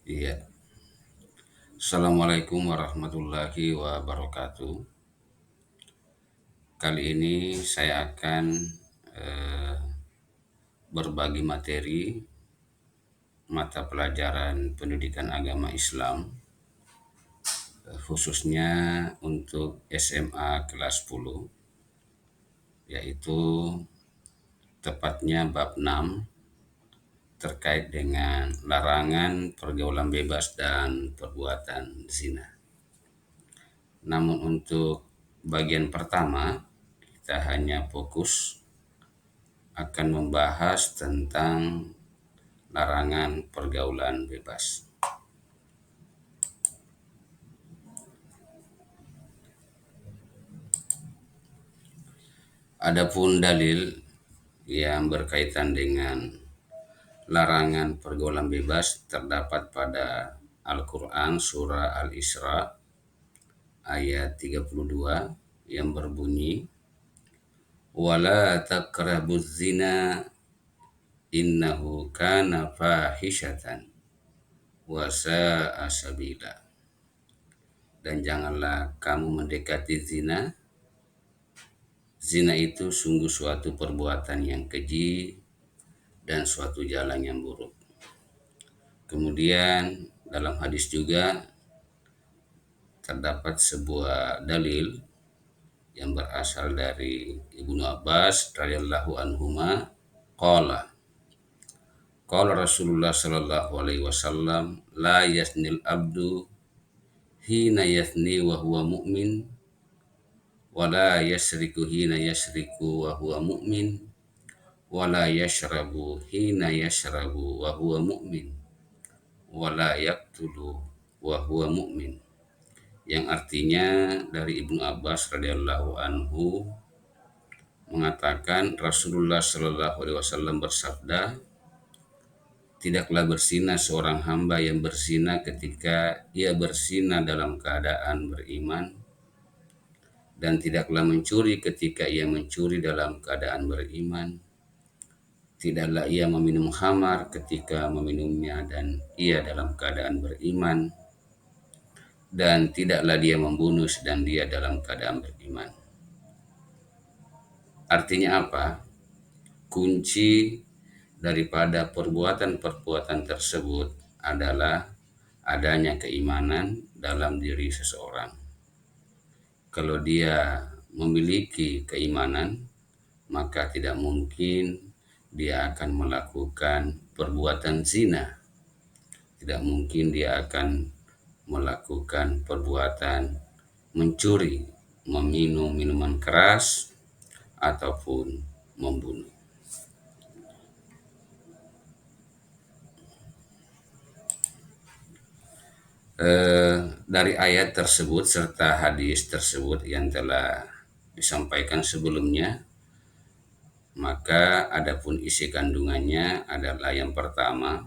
Iya. Assalamualaikum warahmatullahi wabarakatuh. Kali ini saya akan eh, berbagi materi mata pelajaran pendidikan agama Islam, khususnya untuk SMA kelas 10, yaitu tepatnya bab 6 terkait dengan larangan pergaulan bebas dan perbuatan zina. Namun untuk bagian pertama, kita hanya fokus akan membahas tentang larangan pergaulan bebas. Adapun dalil yang berkaitan dengan larangan pergaulan bebas terdapat pada Al-Quran surah Al-Isra ayat 32 yang berbunyi, "Wala taqrabuz zina innahu kana fahishatan wa sa'a sabila." Dan janganlah kamu mendekati zina. Zina itu sungguh suatu perbuatan yang keji dan suatu jalan yang buruk. Kemudian dalam hadis juga terdapat sebuah dalil yang berasal dari Ibnu Abbas radhiyallahu anhuma, qala qala Rasulullah sallallahu alaihi wasallam, la yasnil abdu hina yasni wa huwa mu'min wa la yasriku hina yasriku wa huwa mu'min wa la yashrabu hina yashrabu wa huwa mu'min wa la yaqtulu wa huwa mu'min. Yang artinya dari Ibnu Abbas radhiyallahu anhu mengatakan, Rasulullah Shallallahu alaihi wasallam bersabda, tidaklah berzina seorang hamba yang berzina ketika ia berzina dalam keadaan beriman, dan tidaklah mencuri ketika ia mencuri dalam keadaan beriman, tidaklah ia meminum khamar ketika meminumnya dan ia dalam keadaan beriman, dan tidaklah dia membunuh sedang dia dalam keadaan beriman. Artinya apa? Kunci daripada perbuatan-perbuatan tersebut adalah adanya keimanan dalam diri seseorang. Kalau dia memiliki keimanan, maka tidak mungkin dia akan melakukan perbuatan zina. Tidak mungkin dia akan melakukan perbuatan mencuri, meminum minuman keras, ataupun membunuh. Dari ayat tersebut serta hadis tersebut yang telah disampaikan sebelumnya, maka adapun isi kandungannya adalah yang pertama,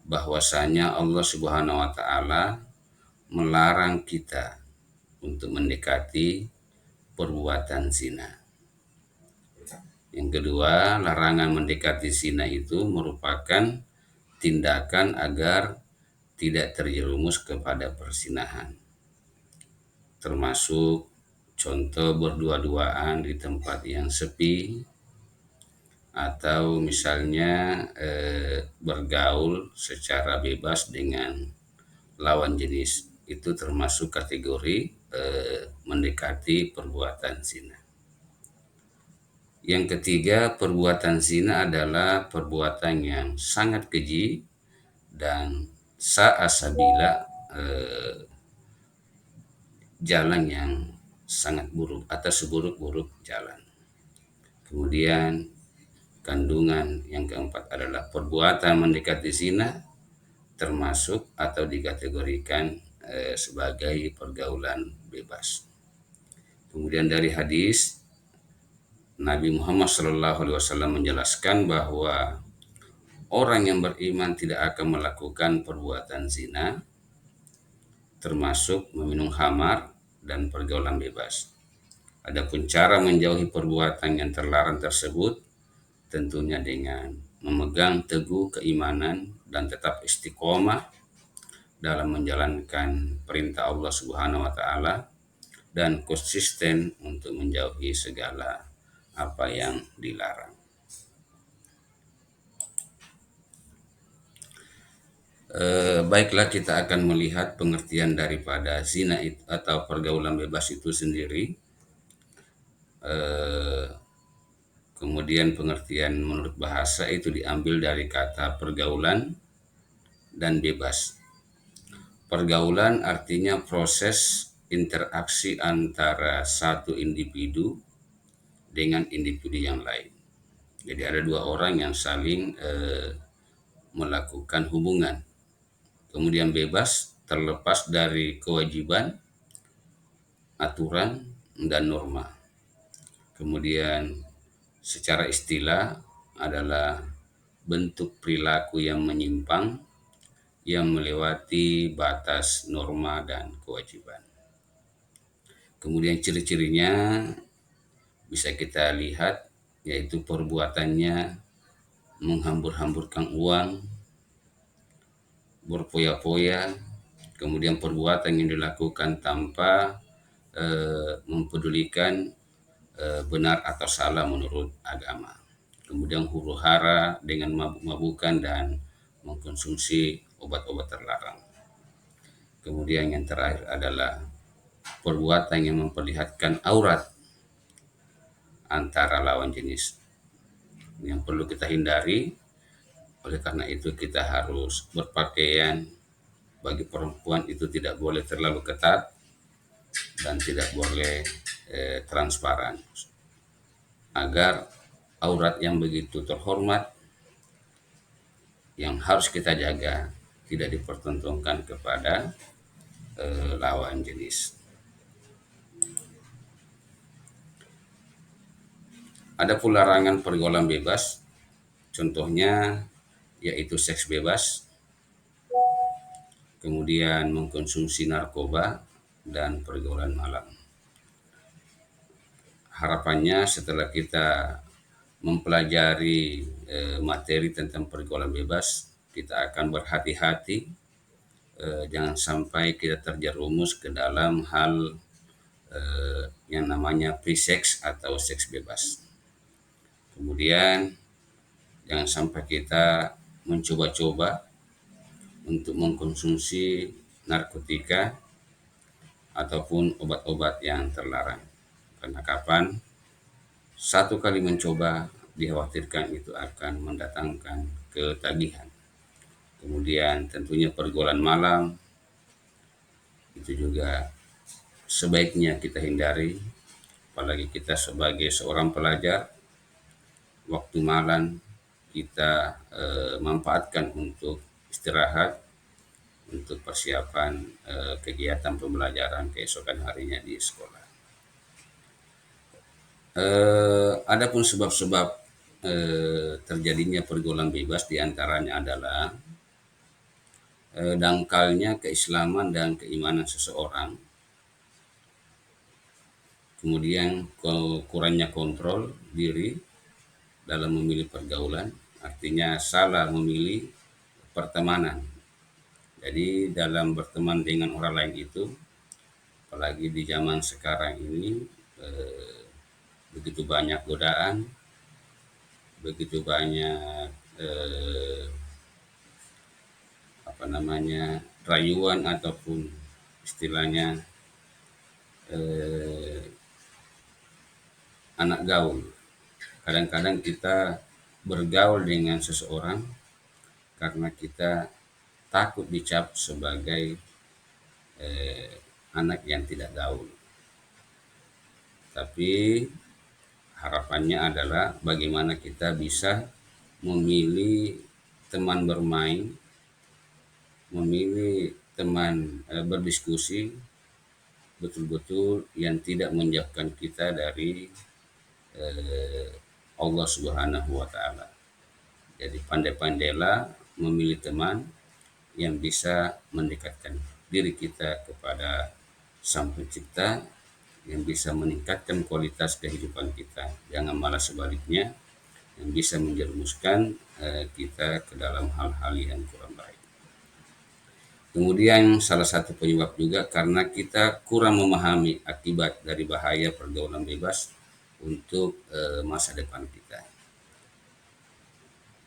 bahwasanya Allah Subhanahu wa taala melarang kita untuk mendekati perbuatan zina. Yang kedua, larangan mendekati zina itu merupakan tindakan agar tidak terjerumus kepada perzinahan. Termasuk contoh berdua-duaan di tempat yang sepi, atau misalnya bergaul secara bebas dengan lawan jenis. Itu termasuk kategori mendekati perbuatan zina. Yang ketiga, perbuatan zina adalah perbuatan yang sangat keji dan sa'asabila, jalan yang sangat buruk atau seburuk-buruk jalan. Kemudian kandungan yang keempat adalah perbuatan mendekati zina termasuk atau dikategorikan sebagai pergaulan bebas. Kemudian dari hadis, Nabi Muhammad SAW menjelaskan bahwa orang yang beriman tidak akan melakukan perbuatan zina, termasuk meminum khamar dan pergaulan bebas. Adapun cara menjauhi perbuatan yang terlarang tersebut tentunya dengan memegang teguh keimanan dan tetap istiqomah dalam menjalankan perintah Allah Subhanahu wa taala dan konsisten untuk menjauhi segala apa yang dilarang. Baiklah, kita akan melihat pengertian daripada zina atau pergaulan bebas itu sendiri. Eh, Kemudian pengertian menurut bahasa itu diambil dari kata pergaulan dan bebas. Pergaulan artinya proses interaksi antara satu individu dengan individu yang lain. Jadi ada dua orang yang saling melakukan hubungan. Kemudian bebas terlepas dari kewajiban, aturan, dan norma. Kemudian secara istilah adalah bentuk perilaku yang menyimpang yang melewati batas norma dan kewajiban. Kemudian ciri-cirinya bisa kita lihat, yaitu perbuatannya menghambur-hamburkan uang, berpoya-poya, kemudian perbuatan yang dilakukan tanpa mempedulikan benar atau salah menurut agama. Kemudian huru hara dengan mabuk-mabukan dan mengkonsumsi obat-obat terlarang. Kemudian yang terakhir adalah perbuatan yang memperlihatkan aurat antara lawan jenis, yang perlu kita hindari. Oleh karena itu kita harus berpakaian, bagi perempuan itu tidak boleh terlalu ketat dan tidak boleh transparan, agar aurat yang begitu terhormat yang harus kita jaga tidak dipertontonkan kepada lawan jenis. Ada pula larangan pergaulan bebas, contohnya yaitu seks bebas, kemudian mengkonsumsi narkoba, dan pergaulan malam. Harapannya setelah kita mempelajari materi tentang pergaulan bebas, kita akan berhati-hati jangan sampai kita terjerumus ke dalam hal yang namanya free sex atau seks bebas. Kemudian jangan sampai kita mencoba-coba untuk mengkonsumsi narkotika ataupun obat-obat yang terlarang. Karena kapan satu kali mencoba, dikhawatirkan itu akan mendatangkan ketagihan. Kemudian tentunya pergaulan malam itu juga sebaiknya kita hindari, apalagi kita sebagai seorang pelajar, waktu malam kita manfaatkan untuk istirahat, untuk persiapan kegiatan pembelajaran keesokan harinya di sekolah. Adapun sebab-sebab terjadinya pergaulan bebas diantaranya adalah dangkalnya keislaman dan keimanan seseorang, kemudian kurangnya kontrol diri dalam memilih pergaulan, artinya salah memilih pertemanan. Jadi dalam berteman dengan orang lain itu, apalagi di zaman sekarang ini, begitu banyak godaan, begitu banyak rayuan ataupun istilahnya anak gaul. Kadang-kadang kita bergaul dengan seseorang karena kita takut dicap sebagai anak yang tidak gaul. Tapi harapannya adalah bagaimana kita bisa memilih teman bermain, memilih teman berdiskusi betul-betul yang tidak menjauhkan kita dari Allah Subhanahu wa taala. Jadi pandai-pandailah memilih teman yang bisa mendekatkan diri kita kepada Sang Pencipta, yang bisa meningkatkan kualitas kehidupan kita. Jangan malah sebaliknya, yang bisa menjerumuskan kita ke dalam hal-hal yang kurang baik. Kemudian salah satu penyebab juga karena kita kurang memahami akibat dari bahaya pergaulan bebas untuk masa depan kita.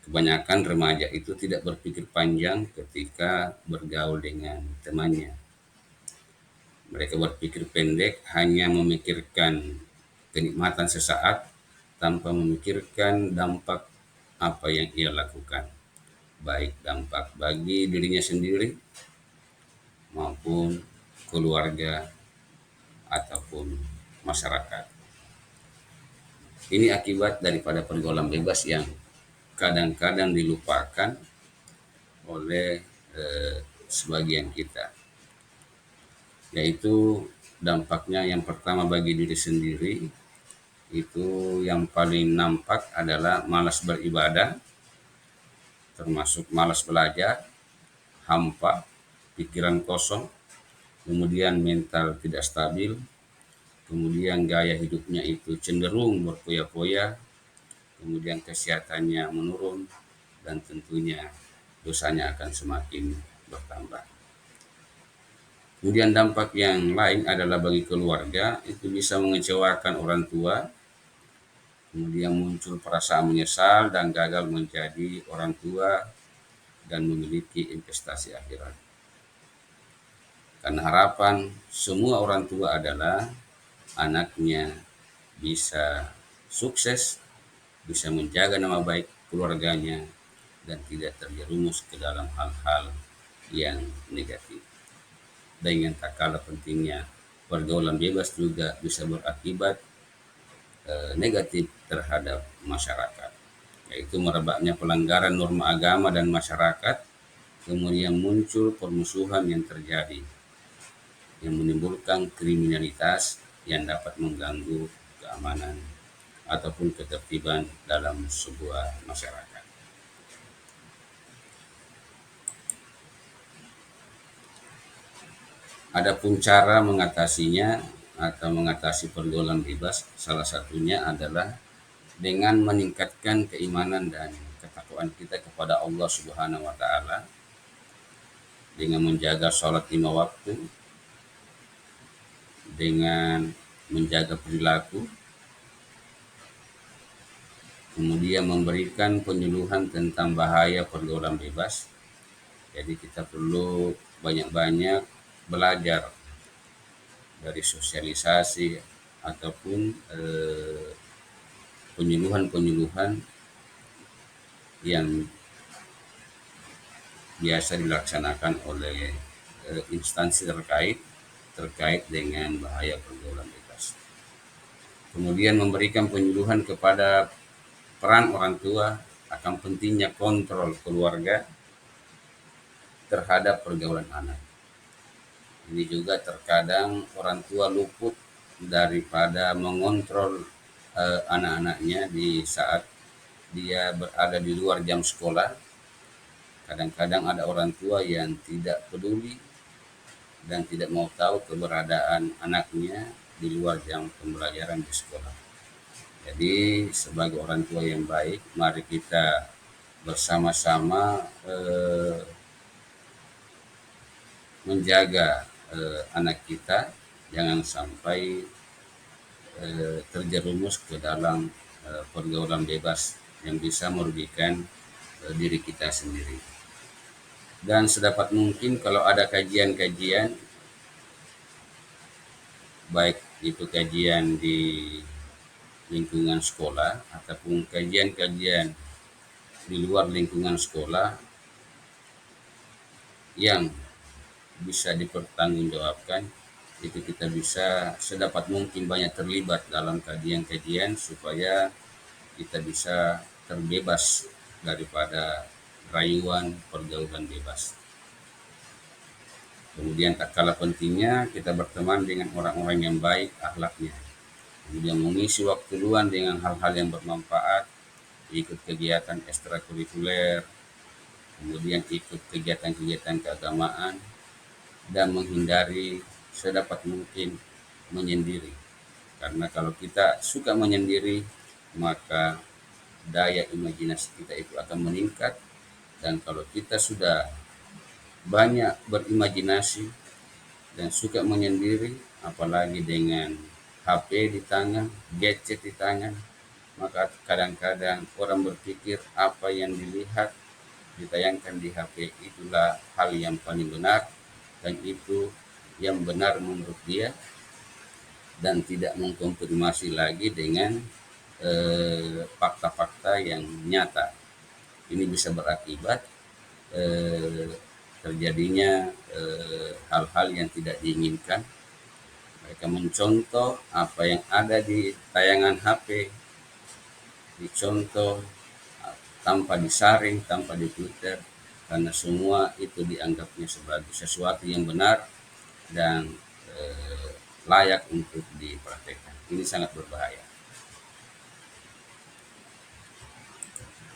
Kebanyakan remaja itu tidak berpikir panjang ketika bergaul dengan temannya. Mereka berpikir pendek, hanya memikirkan kenikmatan sesaat tanpa memikirkan dampak apa yang ia lakukan, baik dampak bagi dirinya sendiri maupun keluarga ataupun masyarakat. Ini akibat daripada pergaulan bebas yang kadang-kadang dilupakan oleh sebagian kita, yaitu dampaknya yang pertama bagi diri sendiri itu yang paling nampak adalah malas beribadah, termasuk malas belajar, hampa, pikiran kosong, kemudian mental tidak stabil, kemudian gaya hidupnya itu cenderung berfoya-foya, kemudian kesehatannya menurun, dan tentunya dosanya akan semakin bertambah. Kemudian dampak yang lain adalah bagi keluarga, itu bisa mengecewakan orang tua, kemudian muncul perasaan menyesal dan gagal menjadi orang tua dan memiliki investasi akhirat. Karena harapan semua orang tua adalah anaknya bisa sukses, bisa menjaga nama baik keluarganya, dan tidak terjerumus ke dalam hal-hal yang negatif. Dengan tak kalah pentingnya, pergaulan bebas juga bisa berakibat negatif terhadap masyarakat, yaitu merebaknya pelanggaran norma agama dan masyarakat, kemudian muncul permusuhan yang terjadi, yang menimbulkan kriminalitas yang dapat mengganggu keamanan ataupun ketertiban dalam sebuah masyarakat. Adapun cara mengatasinya atau mengatasi pergaulan bebas, salah satunya adalah dengan meningkatkan keimanan dan ketakwaan kita kepada Allah Subhanahu wa taala, dengan menjaga sholat 5 waktu, dengan menjaga perilaku, kemudian memberikan penyuluhan tentang bahaya pergaulan bebas. Jadi kita perlu banyak-banyak belajar dari sosialisasi ataupun penyuluhan-penyuluhan yang biasa dilaksanakan oleh instansi terkait dengan bahaya pergaulan bebas. Kemudian memberikan penyuluhan kepada peran orang tua akan pentingnya kontrol keluarga terhadap pergaulan anak. Ini juga terkadang orang tua luput daripada mengontrol anak-anaknya di saat dia berada di luar jam sekolah. Kadang-kadang ada orang tua yang tidak peduli dan tidak mau tahu keberadaan anaknya di luar jam pembelajaran di sekolah. Jadi sebagai orang tua yang baik, mari kita bersama-sama menjaga anak kita jangan sampai terjerumus ke dalam pergaulan bebas yang bisa merugikan diri kita sendiri. Dan sedapat mungkin kalau ada kajian-kajian, baik itu kajian di lingkungan sekolah ataupun kajian-kajian di luar lingkungan sekolah yang bisa dipertanggungjawabkan, itu kita bisa sedapat mungkin banyak terlibat dalam kajian-kajian supaya kita bisa terbebas daripada rayuan pergaulan bebas. Kemudian tak kalah pentingnya kita berteman dengan orang-orang yang baik akhlaknya. Kemudian mengisi waktu luang dengan hal-hal yang bermanfaat, ikut kegiatan ekstrakurikuler, kemudian ikut kegiatan-kegiatan keagamaan, dan menghindari sedapat mungkin menyendiri. Karena kalau kita suka menyendiri, maka daya imajinasi kita itu akan meningkat, dan kalau kita sudah banyak berimajinasi dan suka menyendiri, apalagi dengan HP di tangan, gadget di tangan, maka kadang-kadang orang berpikir apa yang dilihat ditayangkan di HP itulah hal yang paling benar dan itu yang benar menurut dia, dan tidak mengkonfirmasi lagi dengan fakta-fakta yang nyata. Ini bisa berakibat terjadinya hal-hal yang tidak diinginkan. Mereka mencontoh apa yang ada di tayangan HP, dicontoh tanpa disaring, tanpa di Twitter, karena semua itu dianggapnya sebagai sesuatu yang benar dan layak untuk dipraktekkan. Ini sangat berbahaya.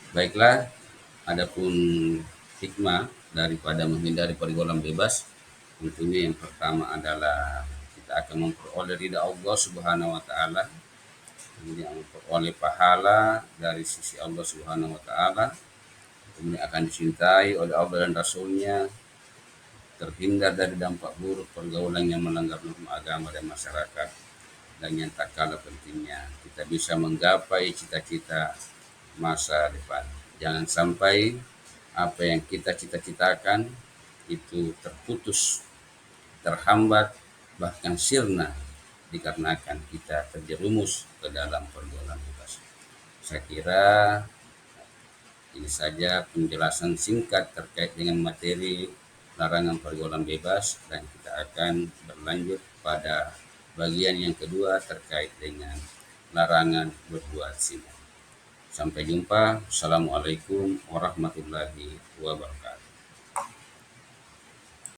Baiklah, adapun hikmah daripada menghindari pergaulan bebas, tentunya yang pertama adalah kita akan memperoleh ridha Allah Subhanahu wa taala, kemudian memperoleh pahala dari sisi Allah Subhanahu wa taala, kemudian akan dicintai oleh Allah dan Rasulnya, terhindar dari dampak buruk pergaulan yang melanggar norma agama dan masyarakat, dan yang tak kalah pentingnya kita bisa menggapai cita-cita masa depan. Jangan sampai apa yang kita cita-citakan itu terputus, terhambat, bahkan sirna dikarenakan kita terjerumus ke dalam pergaulan bebas. Saya kira ini saja penjelasan singkat terkait dengan materi larangan pergaulan bebas, dan kita akan berlanjut pada bagian yang kedua terkait dengan larangan berbuat zina. Sampai jumpa. Assalamualaikum warahmatullahi wabarakatuh.